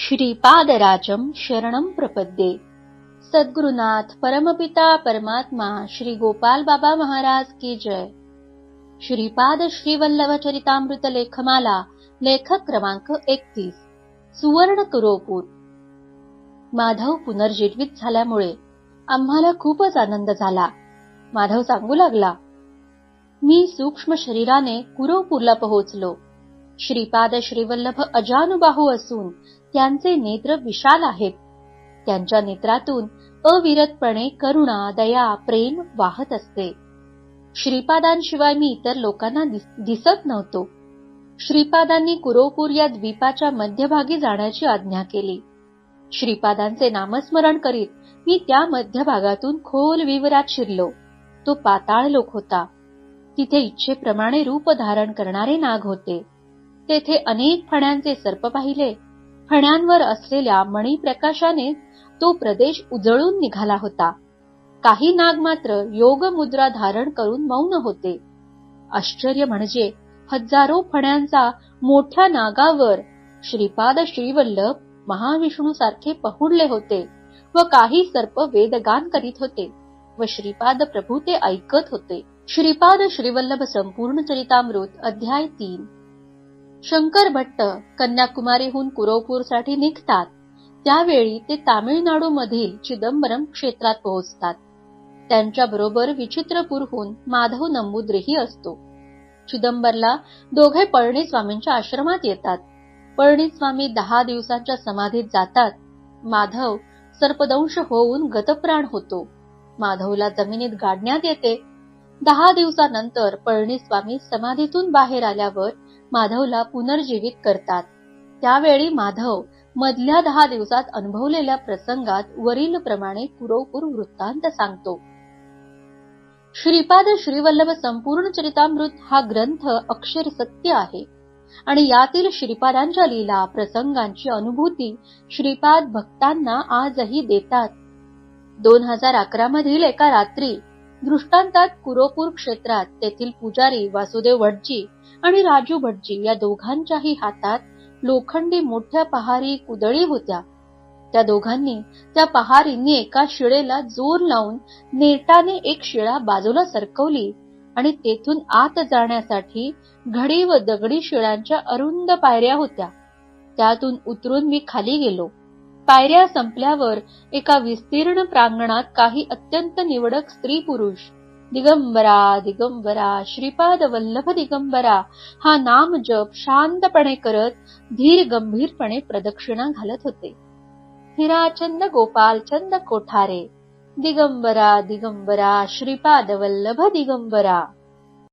श्रीपादराजं शरणं प्रपद्ये। सद्गुरुनाथ परमपिता परमात्मा श्री गोपाल बाबा महाराज की जय। श्रीपाद श्रीवल्लभ चरितामृत लेखमाला, लेखक क्रमांक 31, सुवर्ण कुरोपूर। माधव पुनर्जीवित झाल्यामुळे आम्हाला खूपच आनंद झाला। माधव सांगू लागला, मी सूक्ष्म शरीराने कुरोपूरला पोहोचलो। श्रीपाद श्रीवल्लभ अजानुबाहू असून त्यांचे नेत्र विशाल आहेत। त्यांच्या नेत्रातून अविरतपणे करुणा, दया, प्रेम वाहत असते। श्रीपादांशिवाय मी इतर लोकांना दिसत नव्हतो। श्रीपादांनी कुरोपूर या द्वीपाच्या मध्यभागी जाण्याची आज्ञा केली। श्रीपादांचे नामस्मरण करीत मी त्या मध्यभागातून खोल विवरात शिरलो। तो पाताळ लोक होता। तिथे इच्छेप्रमाणे रूप धारण करणारे नाग होते। तेथे अनेक फण्यांचे सर्प पाहिले। फण्यांवर असलेल्या मणिप्रकाशाने तो प्रदेश उजळून निघाला होता। काही नाग मात्र योग मुद्रा धारण करून मौन होते। आश्चर्य म्हणजे हजारो फण्यांचा मोठ्या नागावर श्रीपाद श्रीवल्लभ महाविष्णू सारखे पहुडले होते व काही सर्प वेदगान करीत होते व श्रीपाद प्रभू ते ऐकत होते। श्रीपाद श्रीवल्लभ संपूर्ण चरितामृत अध्याय 3। शंकर भट्ट कन्याकुमारीहून कुरोपूरसाठी निघतात। त्यावेळी ते तामिळनाडू मधील चिदंबरम क्षेत्रात पोहोचतात। त्यांच्या बरोबर विचित्रपूरहून माधव नंबूद्रीही असतो। चिदंबरला दोघे पळणीस्वामींच्या आश्रमात येतात। पळणीस्वामी 10 दिवसांच्या समाधीत जातात। माधव सर्पदंश होऊन गतप्राण होतो। माधवला जमिनीत गाडण्यात येते। 10 दिवसानंतर पळणीस्वामी समाधीतून बाहेर आल्यावर माधवला पुनर्जीवित करतात। त्यावेळी माधव मधल्या 10 दिवसात अनुभवलेल्या प्रसंगात वरील प्रमाणे कुरोपूर वृत्तांत सांगतो। श्रीपाद श्रीवल्लभ संपूर्ण चरितामृत हा ग्रंथ अक्षर सत्य आहे आणि यातील श्रीपादांच्या लीला प्रसंगांची अनुभूती श्रीपाद भक्तांना आजही देतात। 2011 मधील एका रात्री दृष्टांतात कुरोपूर क्षेत्रात तेथील पुजारी वासुदेव भटजी आणि राजू भटजी या दोघांच्याही हातात लोखंडी मोठ्या पहारी कुदळी होत्या। त्या दोघांनी त्या पहारींनी एका शिळेला जोर लावून नेटाने एक शिळा बाजूला सरकवली आणि तेथून आत जाण्यासाठी घडी व दगडी शिळांच्या अरुंद पायऱ्या होत्या। त्यातून उतरून मी खाली गेलो। पायऱ्या संपल्यावर एका विस्तीर्ण प्रांगणात काही अत्यंत निवडक स्त्री पुरुष दिगंबरा दिगंबरा श्रीपाद वल्लभ दिगंबरा हा नाम जप शांतपणे करत धीर गंभीरपणे प्रदक्षिणा घालत होते। हिराचंद गोपालचंद कोठारे दिगंबरा दिगंबरा श्रीपाद वल्लभ दिगंबरा।